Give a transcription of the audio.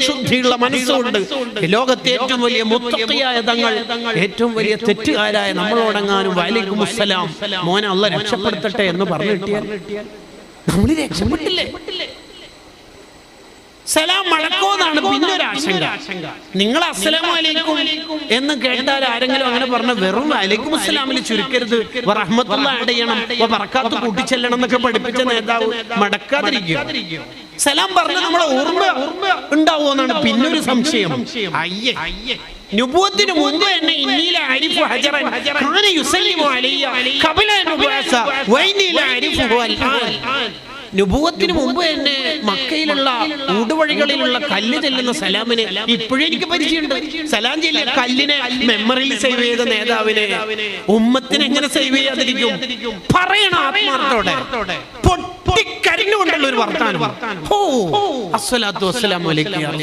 ശുദ്ധിയുള്ള മനസ്സുകൊണ്ട് ലോകത്തെ ഏറ്റവും വലിയ മുത്തഖിയായ തങ്ങൾ ഏറ്റവും വലിയ തെറ്റുകാരായ നമ്മളോടങ്ങാനും വഅലൈക്കും അസ്സലാം മോനെ അല്ലാഹ് രക്ഷപ്പെടുത്തട്ടെ എന്ന് പറഞ്ഞു കിട്ടിയാൽ നമ്മൾ രക്ഷപ്പെട്ടില്ലേ? സലാം മടക്കോന്നാണ് പിന്നെ ഒരു ആശങ്ക. നിങ്ങൾ അസ്സലാമു അലൈക്കും എന്ന് കേട്ടാൽ ആരെങ്കിലും അങ്ങനെ പറഞ്ഞ വെറും വഅലൈക്കും അസ്സലാമിൽ ചുരുക്കരുത്, റഹ്മത്തുള്ളാഹി ആഡ് ചെയ്യണം, ബറകാത്ത് കൂട്ടിച്ചെല്ലണം എന്നൊക്കെ പഠിപ്പിച്ച നേതാവ് മടക്കാതിരിക്കുക. സലാം പറഞ്ഞ നമ്മളെ ഓർമ്മ ഉണ്ടാവുമെന്നാണ് പിന്നൊരു സംശയം. അയ്യേ, നുബുവത്തിന് മുമ്പ് തന്നെ ഇന്നീല അരിഫു ഹജറൻ കാന യുസല്ലിമു അലയ്യ ഖബല നുബുഅസ വഇന്നീല അരിഫുഹു അൽആൻ. നുബുവത്തിന് മുമ്പ് തന്നെ മക്കയിലുള്ള ഊടുവഴികളിലുള്ള കല്ല് ചെല്ലുന്ന സലാമിനെ ഇപ്പോഴും എനിക്ക് പരിചയമുണ്ട്. സലാം ചെല്ലിയ കല്ലിനെ മെമ്മറിയിൽ സേവ് ചെയ്ത നേതാവിനെ ഉമ്മത്തിന് എങ്ങനെ സേവ് ചെയ്യാതിരിക്കും? പറയണം ആത്മാർത്ഥത്തോടെ, പൊട്ടിക്കരിഞ്ഞുകൊണ്ടുള്ള ഒരു വർത്താനം. അസ്സലാത്തു വസ്സലാമു അലൈക്കും.